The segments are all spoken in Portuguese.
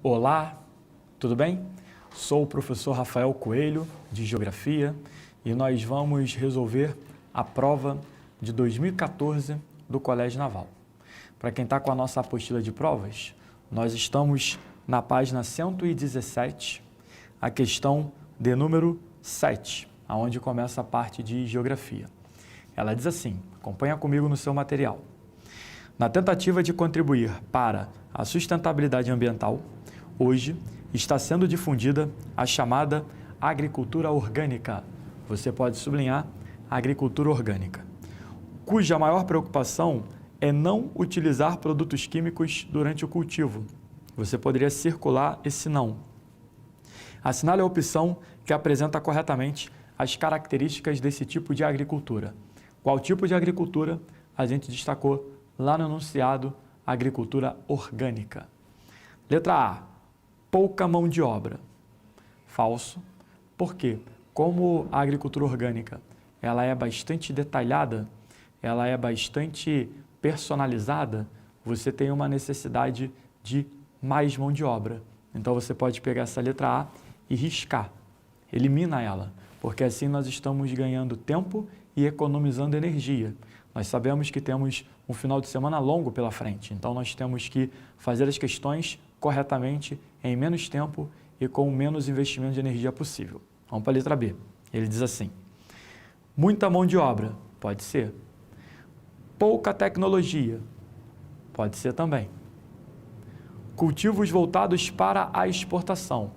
Olá, tudo bem? Sou o professor Rafael Coelho, de Geografia, e nós vamos resolver a prova de 2014 do Colégio Naval. Para quem está com a nossa apostila de provas, nós estamos na página 117, a questão de número 7, onde começa a parte de Geografia. Ela diz assim, acompanha comigo no seu material. Na tentativa de contribuir para a sustentabilidade ambiental, hoje está sendo difundida a chamada agricultura orgânica. Você pode sublinhar agricultura orgânica, cuja maior preocupação é não utilizar produtos químicos durante o cultivo. Você poderia circular esse não. Assinale a opção que apresenta corretamente as características desse tipo de agricultura. Qual tipo de agricultura? A gente destacou lá no enunciado agricultura orgânica. Letra A, pouca mão de obra. Falso. Por quê? Como a agricultura orgânica ela é bastante detalhada, ela é bastante personalizada, você tem uma necessidade de mais mão de obra. Então você pode pegar essa letra A e riscar, elimina ela, porque assim nós estamos ganhando tempo e economizando energia. Nós sabemos que temos um final de semana longo pela frente, então nós temos que fazer as questões corretamente, em menos tempo e com o menos investimento de energia possível. Vamos para a letra B. Ele diz assim, muita mão de obra, pode ser. Pouca tecnologia, pode ser também. Cultivos voltados para a exportação,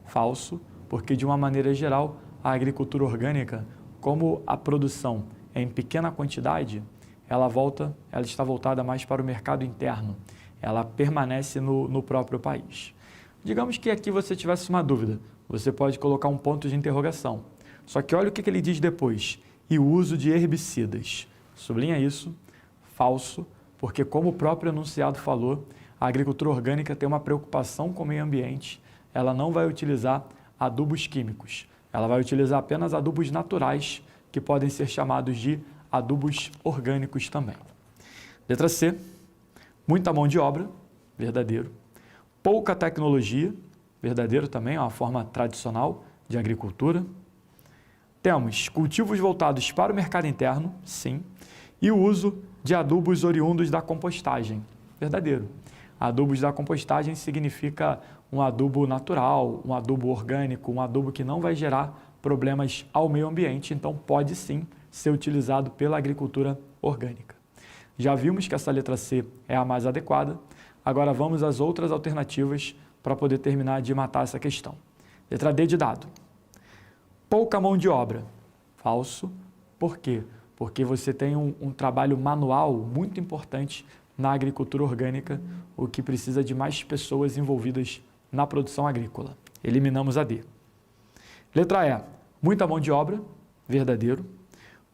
falso, porque de uma maneira geral, a agricultura orgânica, como a produção é em pequena quantidade, ela está voltada mais para o mercado interno, ela permanece no próprio país. Digamos que aqui você tivesse uma dúvida, você pode colocar um ponto de interrogação. Só que olha o que ele diz depois, e o uso de herbicidas. Sublinha isso, falso, porque como o próprio enunciado falou, a agricultura orgânica tem uma preocupação com o meio ambiente, ela não vai utilizar adubos químicos, ela vai utilizar apenas adubos naturais, que podem ser chamados de adubos orgânicos também. Letra C, muita mão de obra, verdadeiro. Pouca tecnologia, verdadeiro também, é uma forma tradicional de agricultura. Temos cultivos voltados para o mercado interno, sim, e o uso de adubos oriundos da compostagem, verdadeiro. Adubos da compostagem significa um adubo natural, um adubo orgânico, um adubo que não vai gerar problemas ao meio ambiente, então pode sim ser utilizado pela agricultura orgânica. Já vimos que essa letra C é a mais adequada, agora vamos às outras alternativas para poder terminar de matar essa questão. Letra D de dado. Pouca mão de obra, falso. Por quê? Porque você tem um trabalho manual muito importante na agricultura orgânica, o que precisa de mais pessoas envolvidas na produção agrícola. Eliminamos a D. Letra E, muita mão de obra, verdadeiro.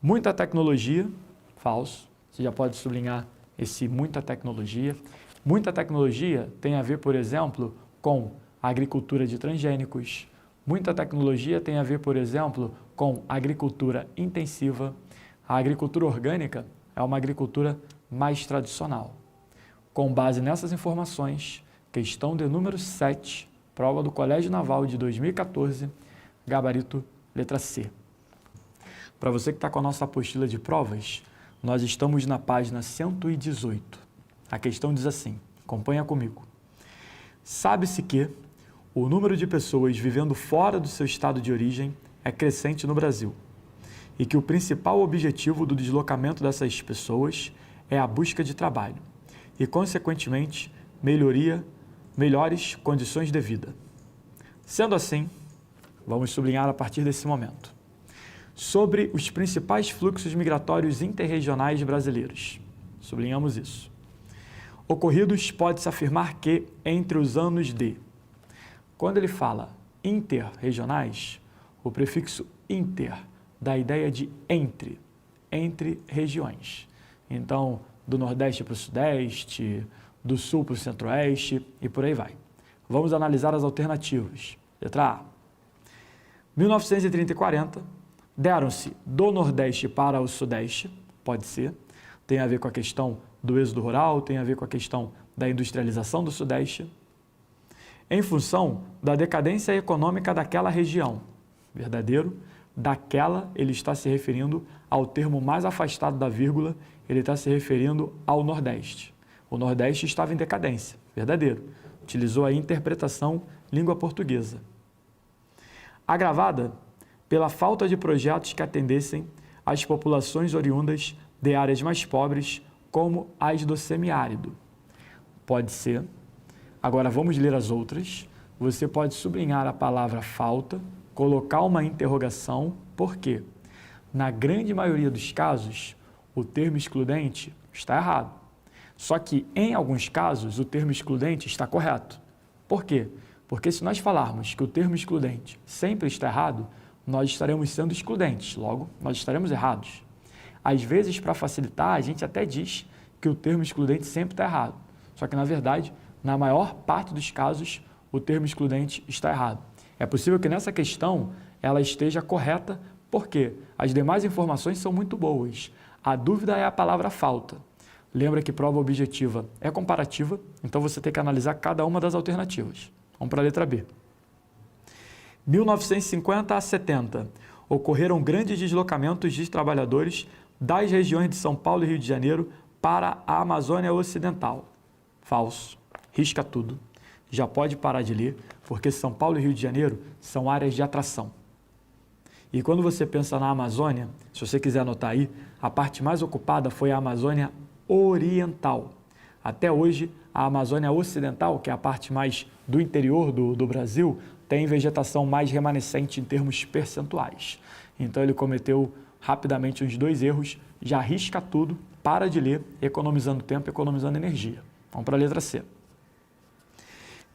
Muita tecnologia, falso. Você já pode sublinhar esse muita tecnologia. Muita tecnologia tem a ver, por exemplo, com a agricultura de transgênicos. Muita tecnologia tem a ver, por exemplo, com agricultura intensiva. A agricultura orgânica é uma agricultura mais tradicional. Com base nessas informações, questão de número 7, prova do Colégio Naval de 2014, gabarito letra C. Para você que está com a nossa apostila de provas, nós estamos na página 118. A questão diz assim, acompanha comigo. Sabe-se que o número de pessoas vivendo fora do seu estado de origem é crescente no Brasil e que o principal objetivo do deslocamento dessas pessoas é a busca de trabalho e, consequentemente, melhores condições de vida. Sendo assim, vamos sublinhar a partir desse momento. Sobre os principais fluxos migratórios interregionais brasileiros. Sublinhamos isso. Ocorridos, pode-se afirmar que, entre os anos de... Quando ele fala interregionais, o prefixo inter dá a ideia de entre regiões. Então, do Nordeste para o Sudeste, do Sul para o Centro-Oeste e por aí vai. Vamos analisar as alternativas. Letra A. 1930 e 40, deram-se do Nordeste para o Sudeste, pode ser, tem a ver com a questão do êxodo rural, tem a ver com a questão da industrialização do Sudeste. em função da decadência econômica daquela região. Verdadeiro. Daquela, ele está se referindo ao termo mais afastado da vírgula, ele está se referindo ao Nordeste. O Nordeste estava em decadência. Verdadeiro. Utilizou a interpretação língua portuguesa. Agravada pela falta de projetos que atendessem às populações oriundas de áreas mais pobres, como as do semiárido. Pode ser. Agora vamos ler as outras. Você pode sublinhar a palavra falta, colocar uma interrogação, por quê? Na grande maioria dos casos, o termo excludente está errado. Só que, em alguns casos, o termo excludente está correto. Por quê? Porque se nós falarmos que o termo excludente sempre está errado, nós estaremos sendo excludentes, logo, nós estaremos errados. Às vezes, para facilitar, a gente até diz que o termo excludente sempre está errado. Só que, na verdade, na maior parte dos casos, o termo excludente está errado. É possível que nessa questão ela esteja correta, porque as demais informações são muito boas. A dúvida é a palavra falta. Lembra que prova objetiva é comparativa, então você tem que analisar cada uma das alternativas. Vamos para a letra B. 1950 a 70, ocorreram grandes deslocamentos de trabalhadores das regiões de São Paulo e Rio de Janeiro para a Amazônia Ocidental. Falso. Risca tudo. Já pode parar de ler, porque São Paulo e Rio de Janeiro são áreas de atração. E quando você pensa na Amazônia, se você quiser anotar aí, a parte mais ocupada foi a Amazônia Oriental. Até hoje, a Amazônia Ocidental, que é a parte mais do interior do Brasil, tem vegetação mais remanescente em termos percentuais. Então ele cometeu rapidamente uns 2 erros, já arrisca tudo, para de ler, economizando tempo, economizando energia. Vamos para a letra C.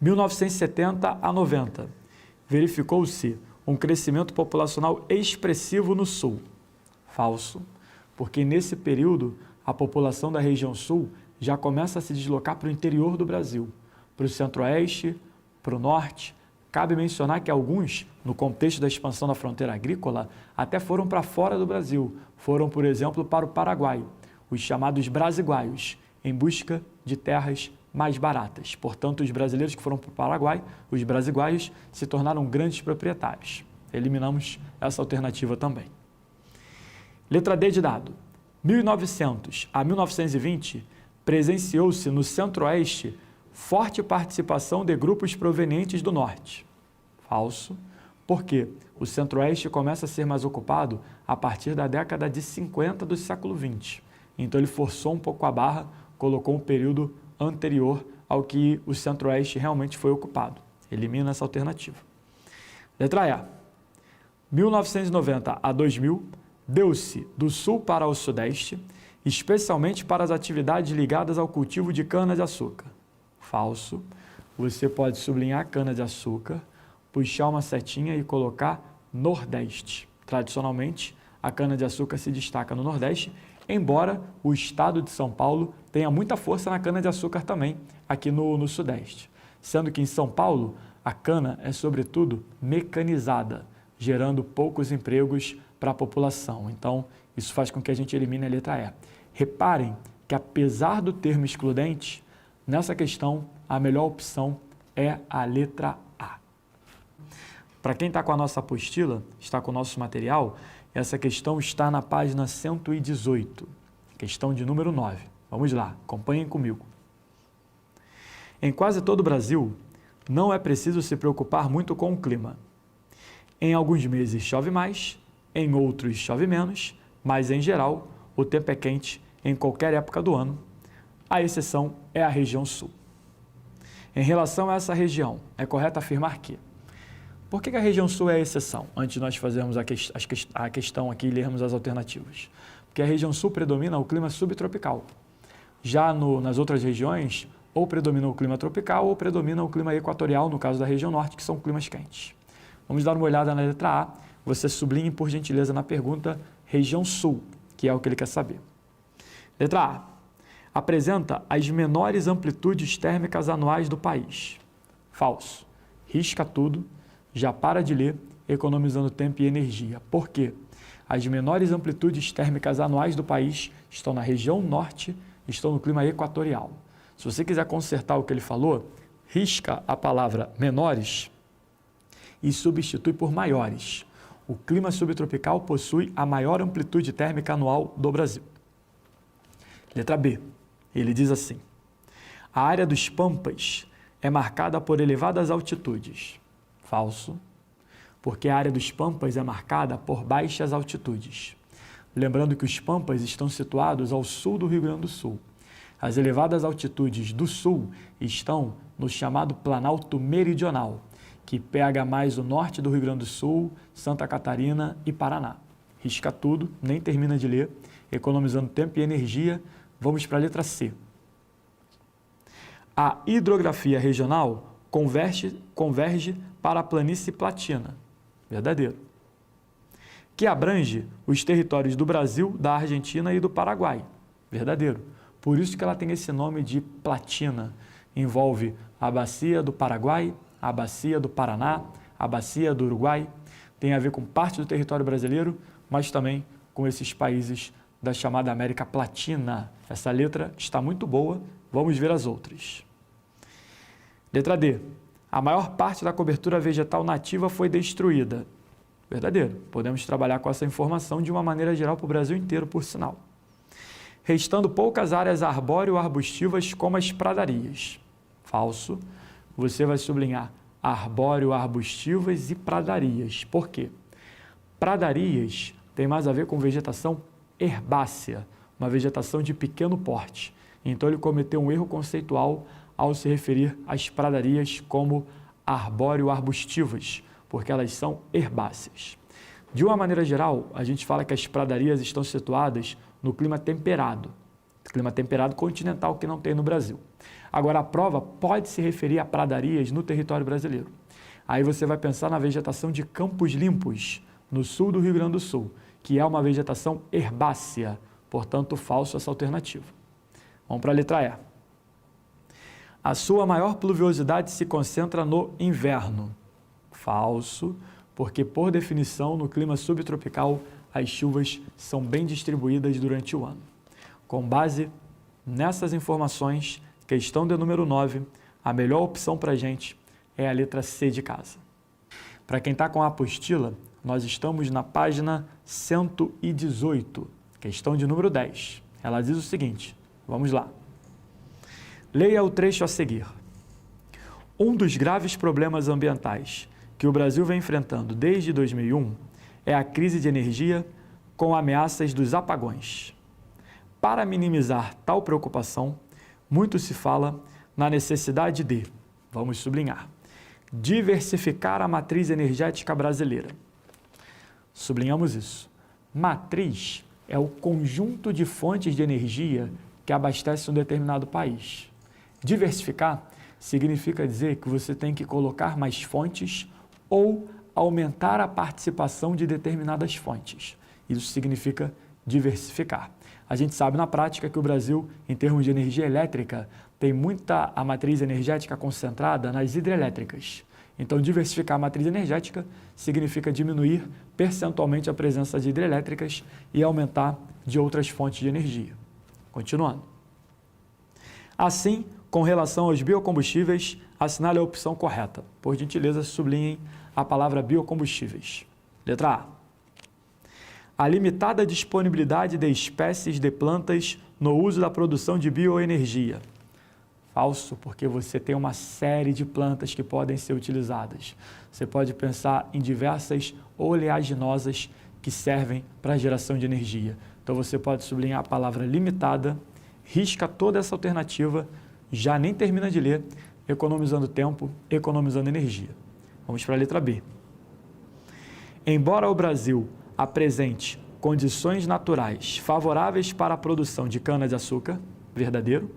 1970 a 90, verificou-se um crescimento populacional expressivo no Sul. Falso, porque nesse período a população da região Sul já começa a se deslocar para o interior do Brasil, para o Centro-Oeste, para o Norte. Cabe mencionar que alguns, no contexto da expansão da fronteira agrícola, até foram para fora do Brasil. Foram, por exemplo, para o Paraguai, os chamados brasiguaios, em busca de terras mais baratas. Portanto, os brasileiros que foram para o Paraguai, os brasiguaios, se tornaram grandes proprietários. Eliminamos essa alternativa também. Letra D de dado. 1900 a 1920, presenciou-se no Centro-Oeste forte participação de grupos provenientes do Norte. Falso, porque o Centro-Oeste começa a ser mais ocupado a partir da década de 50 do século XX. Então ele forçou um pouco a barra, colocou um período anterior ao que o Centro-Oeste realmente foi ocupado. Elimina essa alternativa. Letra E. 1990 a 2000, deu-se do Sul para o Sudeste, especialmente para as atividades ligadas ao cultivo de cana-de-açúcar. Falso. Você pode sublinhar cana-de-açúcar, puxar uma setinha e colocar Nordeste. Tradicionalmente, a cana-de-açúcar se destaca no Nordeste, embora o estado de São Paulo tenha muita força na cana-de-açúcar também, aqui no Sudeste. Sendo que em São Paulo, a cana é sobretudo mecanizada, gerando poucos empregos para a população. Então, isso faz com que a gente elimine a letra E. Reparem que, apesar do termo excludente, nessa questão, a melhor opção é a letra A. Para quem está com a nossa apostila, está com o nosso material, essa questão está na página 118, questão de número 9. Vamos lá, acompanhem comigo. Em quase todo o Brasil, não é preciso se preocupar muito com o clima. Em alguns meses chove mais, em outros chove menos, mas em geral o tempo é quente em qualquer época do ano. A exceção é a região sul. Em relação a essa região, é correto afirmar que... Por que a região sul é a exceção? Antes de nós fazermos a questão aqui e lermos as alternativas. Porque a região sul predomina o clima subtropical. Já nas outras regiões, ou predomina o clima tropical ou predomina o clima equatorial, no caso da região norte, que são climas quentes. Vamos dar uma olhada na letra A. Você sublinhe, por gentileza, na pergunta região sul, que é o que ele quer saber. Letra A. Apresenta as menores amplitudes térmicas anuais do país. Falso. Risca tudo, já para de ler, economizando tempo e energia. Por quê? As menores amplitudes térmicas anuais do país estão na região norte, estão no clima equatorial. Se você quiser consertar o que ele falou, risca a palavra menores e substitui por maiores. O clima subtropical possui a maior amplitude térmica anual do Brasil. Letra B. Ele diz assim: a área dos Pampas é marcada por elevadas altitudes. Falso, porque a área dos Pampas é marcada por baixas altitudes. Lembrando que os Pampas estão situados ao sul do Rio Grande do Sul. As elevadas altitudes do sul estão no chamado Planalto Meridional, que pega mais o norte do Rio Grande do Sul, Santa Catarina e Paraná. Risca tudo, nem termina de ler, economizando tempo e energia. Vamos para a letra C. A hidrografia regional converge para a planície platina. Verdadeiro. Que abrange os territórios do Brasil, da Argentina e do Paraguai. Verdadeiro. Por isso que ela tem esse nome de platina. Envolve a bacia do Paraguai, a bacia do Paraná, a bacia do Uruguai. Tem a ver com parte do território brasileiro, mas também com esses países da chamada América Latina. Essa letra está muito boa. Vamos ver as outras. Letra D. A maior parte da cobertura vegetal nativa foi destruída. Verdadeiro. Podemos trabalhar com essa informação de uma maneira geral para o Brasil inteiro, por sinal. Restando poucas áreas arbóreo-arbustivas como as pradarias. Falso. Você vai sublinhar arbóreo-arbustivas e pradarias. Por quê? Pradarias tem mais a ver com vegetação herbácea, uma vegetação de pequeno porte. Então ele cometeu um erro conceitual ao se referir às pradarias como arbóreo-arbustivas, porque elas são herbáceas. De uma maneira geral, a gente fala que as pradarias estão situadas no clima temperado continental que não tem no Brasil. Agora, a prova pode se referir a pradarias no território brasileiro. Aí você vai pensar na vegetação de Campos Limpos, no sul do Rio Grande do Sul, que é uma vegetação herbácea, portanto, falso essa alternativa. Vamos para a letra E. A sua maior pluviosidade se concentra no inverno. Falso, porque, por definição, no clima subtropical, as chuvas são bem distribuídas durante o ano. Com base nessas informações, questão de número 9, a melhor opção para a gente é a letra C de casa. Para quem está com a apostila, nós estamos na página 118, questão de número 10. Ela diz o seguinte, vamos lá. Leia o trecho a seguir. Um dos graves problemas ambientais que o Brasil vem enfrentando desde 2001 é a crise de energia com ameaças dos apagões. Para minimizar tal preocupação, muito se fala na necessidade de, vamos sublinhar, diversificar a matriz energética brasileira. Sublinhamos isso. Matriz é o conjunto de fontes de energia que abastece um determinado país. Diversificar significa dizer que você tem que colocar mais fontes ou aumentar a participação de determinadas fontes. Isso significa diversificar. A gente sabe na prática que o Brasil, em termos de energia elétrica, tem muita a matriz energética concentrada nas hidrelétricas. Então, diversificar a matriz energética significa diminuir percentualmente a presença de hidrelétricas e aumentar de outras fontes de energia. Continuando. Assim, com relação aos biocombustíveis, assinale a opção correta. Por gentileza, sublinhem a palavra biocombustíveis. Letra A. A limitada disponibilidade de espécies de plantas no uso da produção de bioenergia. Falso, porque você tem uma série de plantas que podem ser utilizadas. Você pode pensar em diversas oleaginosas que servem para a geração de energia. Então você pode sublinhar a palavra limitada, risca toda essa alternativa, já nem termina de ler, economizando tempo, economizando energia. Vamos para a letra B. Embora o Brasil apresente condições naturais favoráveis para a produção de cana-de-açúcar, verdadeiro,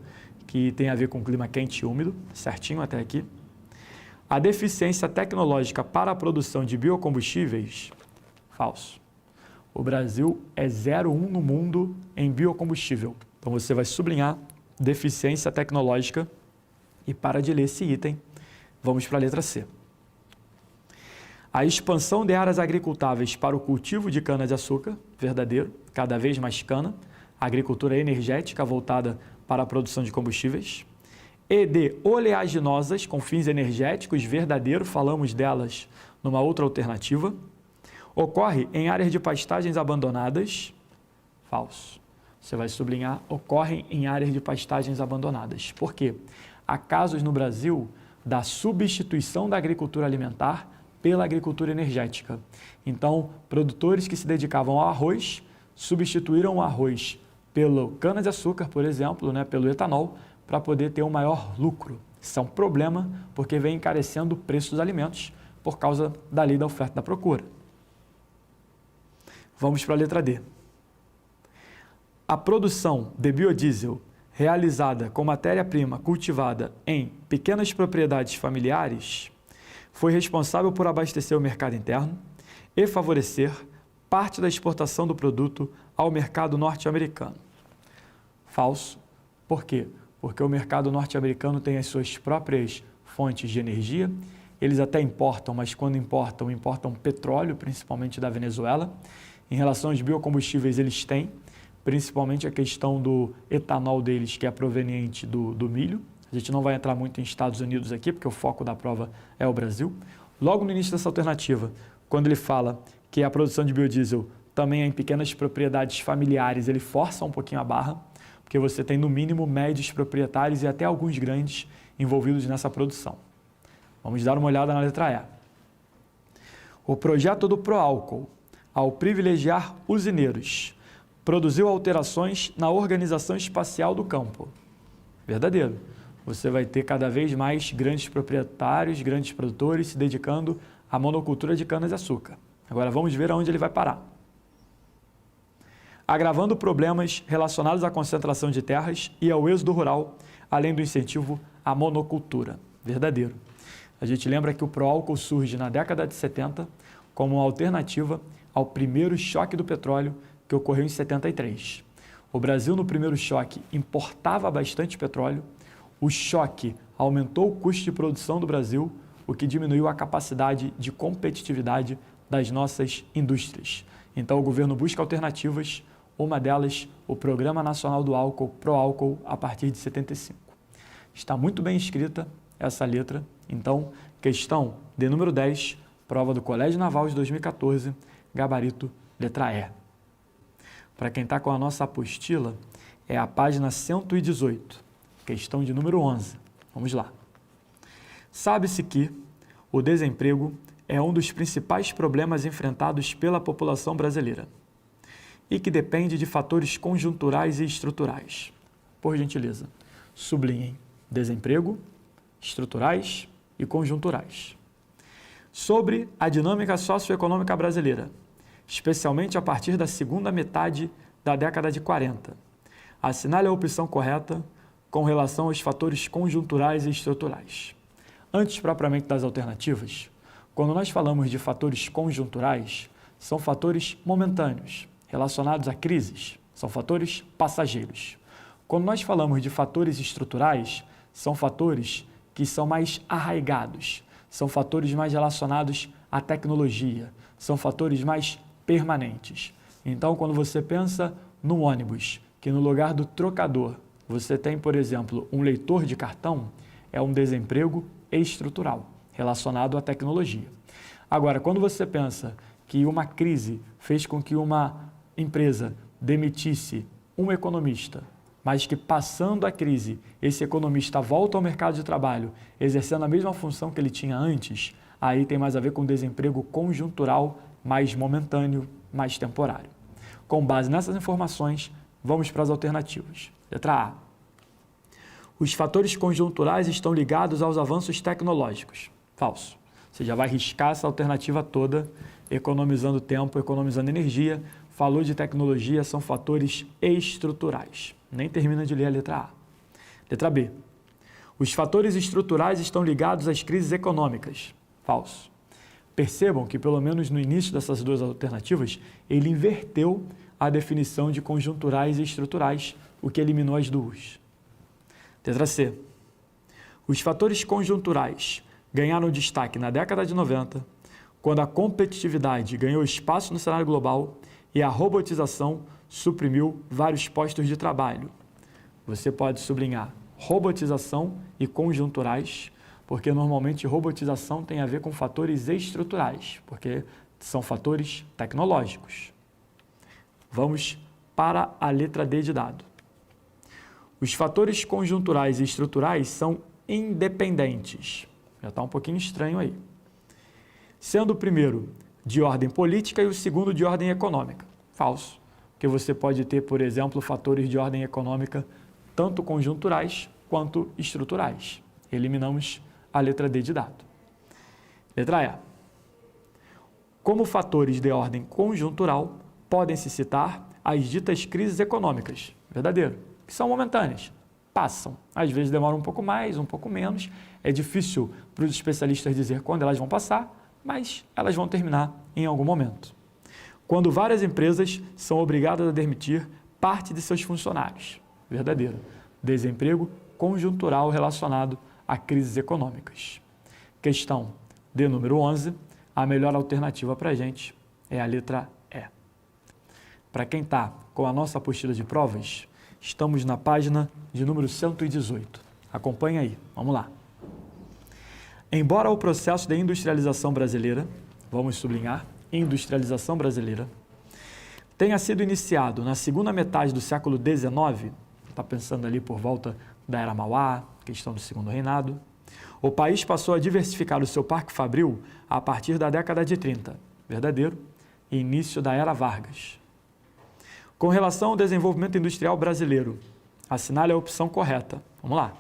que tem a ver com clima quente e úmido, certinho até aqui. A deficiência tecnológica para a produção de biocombustíveis, falso. O Brasil é 0,1 no mundo em biocombustível. Então você vai sublinhar deficiência tecnológica e para de ler esse item. Vamos para a letra C. A expansão de áreas agricultáveis para o cultivo de cana-de-açúcar, verdadeiro, cada vez mais cana, agricultura energética voltada para a produção de combustíveis, e de oleaginosas com fins energéticos, verdadeiro, falamos delas numa outra alternativa. Ocorre em áreas de pastagens abandonadas, falso. Você vai sublinhar, ocorrem em áreas de pastagens abandonadas. Por quê? Há casos no Brasil da substituição da agricultura alimentar pela agricultura energética. Então, produtores que se dedicavam ao arroz substituíram o arroz pelo cana-de-açúcar, por exemplo, pelo etanol, para poder ter um maior lucro. Isso é um problema porque vem encarecendo o preço dos alimentos por causa da lei da oferta e da procura. Vamos para a letra D. A produção de biodiesel realizada com matéria-prima cultivada em pequenas propriedades familiares foi responsável por abastecer o mercado interno e favorecer parte da exportação do produto ao mercado norte-americano. Falso. Por quê? Porque o mercado norte-americano tem as suas próprias fontes de energia. Eles até importam, mas quando importam petróleo, principalmente da Venezuela. Em relação aos biocombustíveis, eles têm, principalmente a questão do etanol deles, que é proveniente do milho. A gente não vai entrar muito em Estados Unidos aqui, porque o foco da prova é o Brasil. Logo no início dessa alternativa, quando ele fala que a produção de biodiesel também é em pequenas propriedades familiares, ele força um pouquinho a barra, porque você tem no mínimo médios proprietários e até alguns grandes envolvidos nessa produção. Vamos dar uma olhada na letra E. O projeto do Proálcool, ao privilegiar usineiros, produziu alterações na organização espacial do campo. Verdadeiro. Você vai ter cada vez mais grandes proprietários, grandes produtores se dedicando à monocultura de cana-de-açúcar. Agora vamos ver aonde ele vai parar. Agravando problemas relacionados à concentração de terras e ao êxodo rural, além do incentivo à monocultura. Verdadeiro. A gente lembra que o Proálcool surge na década de 70 como uma alternativa ao primeiro choque do petróleo que ocorreu em 73. O Brasil, no primeiro choque, importava bastante petróleo. O choque aumentou o custo de produção do Brasil, o que diminuiu a capacidade de competitividade das nossas indústrias. Então, o governo busca alternativas, uma delas, o Programa Nacional do Álcool, Proálcool, a partir de 75. Está muito bem escrita essa letra. Então, questão de número 10, prova do Colégio Naval de 2014, gabarito letra E. Para quem está com a nossa apostila, é a página 118, questão de número 11. Vamos lá. Sabe-se que o desemprego é um dos principais problemas enfrentados pela população brasileira e que depende de fatores conjunturais e estruturais. Por gentileza, sublinhem desemprego, estruturais e conjunturais. Sobre a dinâmica socioeconômica brasileira, especialmente a partir da segunda metade da década de 40. Assinale a opção correta com relação aos fatores conjunturais e estruturais. Antes propriamente das alternativas, quando nós falamos de fatores conjunturais, são fatores momentâneos, relacionados a crises, são fatores passageiros. Quando nós falamos de fatores estruturais, são fatores que são mais arraigados, são fatores mais relacionados à tecnologia, são fatores mais permanentes. Então, quando você pensa no ônibus, que no lugar do trocador você tem, por exemplo, um leitor de cartão, é um desemprego estrutural, relacionado à tecnologia. Agora, quando você pensa que uma crise fez com que uma empresa demitisse um economista, mas que passando a crise, esse economista volta ao mercado de trabalho, exercendo a mesma função que ele tinha antes, aí tem mais a ver com desemprego conjuntural, mais momentâneo, mais temporário. Com base nessas informações, vamos para as alternativas. Letra A. Os fatores conjunturais estão ligados aos avanços tecnológicos. Falso. Você já vai riscar essa alternativa toda, economizando tempo, economizando energia. Falou de tecnologia, são fatores estruturais. Nem termina de ler a letra A. Letra B. Os fatores estruturais estão ligados às crises econômicas. Falso. Percebam que, pelo menos no início dessas duas alternativas, ele inverteu a definição de conjunturais e estruturais, o que eliminou as duas. Letra C. Os fatores conjunturais ganharam destaque na década de 90, quando a competitividade ganhou espaço no cenário global e a robotização suprimiu vários postos de trabalho. Você pode sublinhar robotização e conjunturais, porque normalmente robotização tem a ver com fatores estruturais, porque são fatores tecnológicos. Vamos para a letra D de dado. Os fatores conjunturais e estruturais são independentes. Já está um pouquinho estranho aí. Sendo o primeiro de ordem política e o segundo de ordem econômica. Falso, porque você pode ter, por exemplo, fatores de ordem econômica tanto conjunturais quanto estruturais. Eliminamos a letra D de dado. Letra E. Como fatores de ordem conjuntural, podem-se citar as ditas crises econômicas, verdadeiro, que são momentâneas, passam. Às vezes demoram um pouco mais, um pouco menos. É difícil para os especialistas dizer quando elas vão passar, mas elas vão terminar em algum momento. Quando várias empresas são obrigadas a demitir parte de seus funcionários, verdadeiro. Desemprego conjuntural relacionado a crises econômicas. Questão de número 11, a melhor alternativa para a gente é a letra E. Para quem está com a nossa apostila de provas, estamos na página de número 118. Acompanhe aí, vamos lá. Embora o processo de industrialização brasileira, vamos sublinhar, industrialização brasileira, tenha sido iniciado na segunda metade do século XIX, está pensando ali por volta da Era Mauá, questão do Segundo Reinado, o país passou a diversificar o seu parque fabril a partir da década de 30, verdadeiro, e início da Era Vargas. Com relação ao desenvolvimento industrial brasileiro, assinale a opção correta. Vamos lá.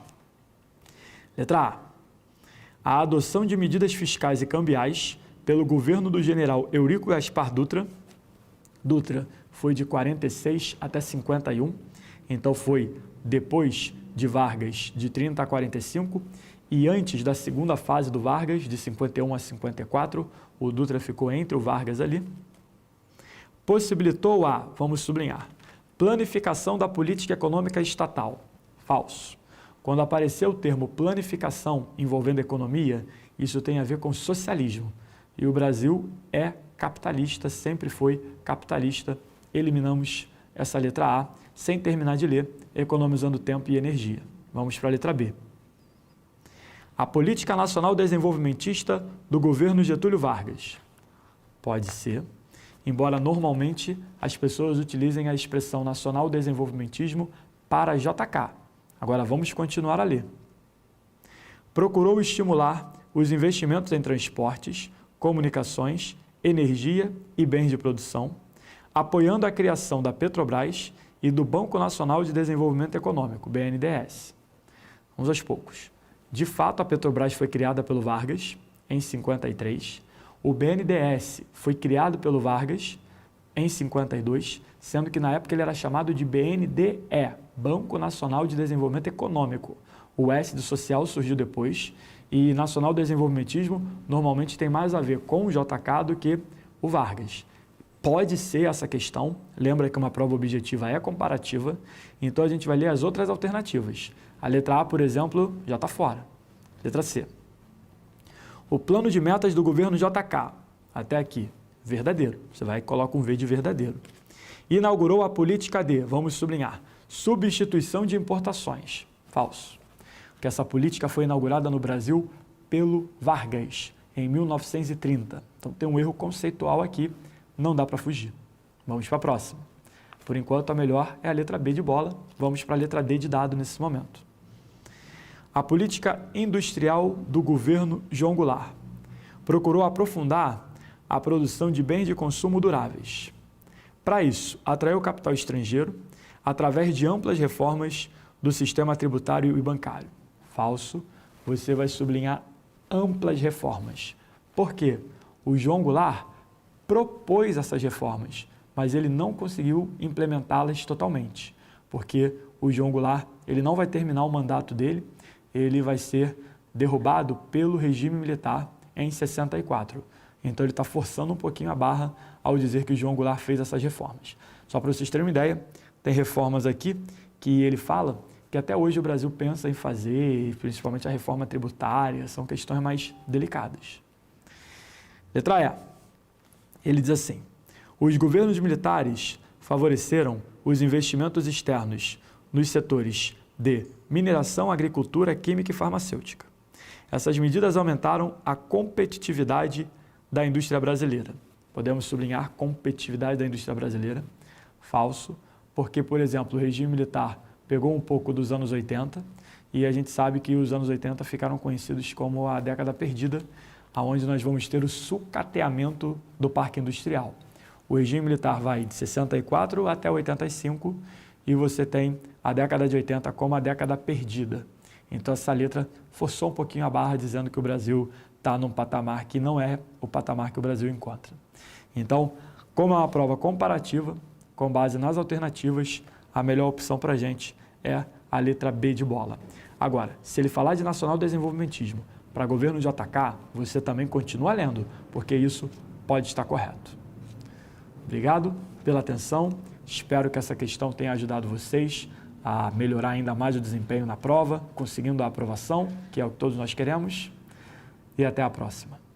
Letra A. A adoção de medidas fiscais e cambiais pelo governo do general Eurico Gaspar Dutra. Dutra foi de 46 até 51, então foi depois de Vargas, de 30 a 45, e antes da segunda fase do Vargas, de 51 a 54, o Dutra ficou entre o Vargas ali. Possibilitou a, vamos sublinhar, planificação da política econômica estatal. Falso. Quando apareceu o termo planificação envolvendo economia, isso tem a ver com socialismo. E o Brasil é capitalista, sempre foi capitalista. Eliminamos essa letra A, sem terminar de ler, economizando tempo e energia. Vamos para a letra B. A política nacional desenvolvimentista do governo Getúlio Vargas. Pode ser, embora normalmente as pessoas utilizem a expressão nacional desenvolvimentismo para JK. Agora vamos continuar a ler. Procurou estimular os investimentos em transportes, comunicações, energia e bens de produção, apoiando a criação da Petrobras e do Banco Nacional de Desenvolvimento Econômico, BNDES. Vamos aos poucos. De fato, a Petrobras foi criada pelo Vargas em 53, o BNDES foi criado pelo Vargas em 52, sendo que na época ele era chamado de BNDE, Banco Nacional de Desenvolvimento Econômico. O S de social surgiu depois e nacional desenvolvimentismo normalmente tem mais a ver com o JK do que o Vargas. Pode ser essa questão, lembra que uma prova objetiva é comparativa, então a gente vai ler as outras alternativas. A letra A, por exemplo, já está fora. Letra C. O plano de metas do governo JK, até aqui, verdadeiro. Você vai e coloca um V de verdadeiro. Inaugurou a política de, vamos sublinhar, substituição de importações. Falso. Porque essa política foi inaugurada no Brasil pelo Vargas, em 1930. Então tem um erro conceitual aqui, não dá para fugir. Vamos para a próxima. Por enquanto, a melhor é a letra B de bola. Vamos para a letra D de dado nesse momento. A política industrial do governo João Goulart procurou aprofundar a produção de bens de consumo duráveis. Para isso, atraiu capital estrangeiro através de amplas reformas do sistema tributário e bancário. Falso, você vai sublinhar amplas reformas. Por quê? O João Goulart propôs essas reformas, mas ele não conseguiu implementá-las totalmente, porque o João Goulart ele não vai terminar o mandato dele, ele vai ser derrubado pelo regime militar em 64. Então ele está forçando um pouquinho a barra ao dizer que o João Goulart fez essas reformas. Só para vocês terem uma ideia, tem reformas aqui que ele fala que até hoje o Brasil pensa em fazer, principalmente a reforma tributária, são questões mais delicadas. Letra E. Ele diz assim: os governos militares favoreceram os investimentos externos nos setores D. Mineração, agricultura, química e farmacêutica. Essas medidas aumentaram a competitividade da indústria brasileira. Podemos sublinhar competitividade da indústria brasileira. Falso, porque, por exemplo, o regime militar pegou um pouco dos anos 80 e a gente sabe que os anos 80 ficaram conhecidos como a década perdida, onde nós vamos ter o sucateamento do parque industrial. O regime militar vai de 64 até 85 e você tem a década de 80 como a década perdida. Então essa letra forçou um pouquinho a barra dizendo que o Brasil está num patamar que não é o patamar que o Brasil encontra. Então, como é uma prova comparativa, com base nas alternativas, a melhor opção para a gente é a letra B de bola. Agora, se ele falar de nacional desenvolvimentismo para governo JK, você também continua lendo, porque isso pode estar correto. Obrigado pela atenção, espero que essa questão tenha ajudado vocês a melhorar ainda mais o desempenho na prova, conseguindo a aprovação, que é o que todos nós queremos, e até a próxima.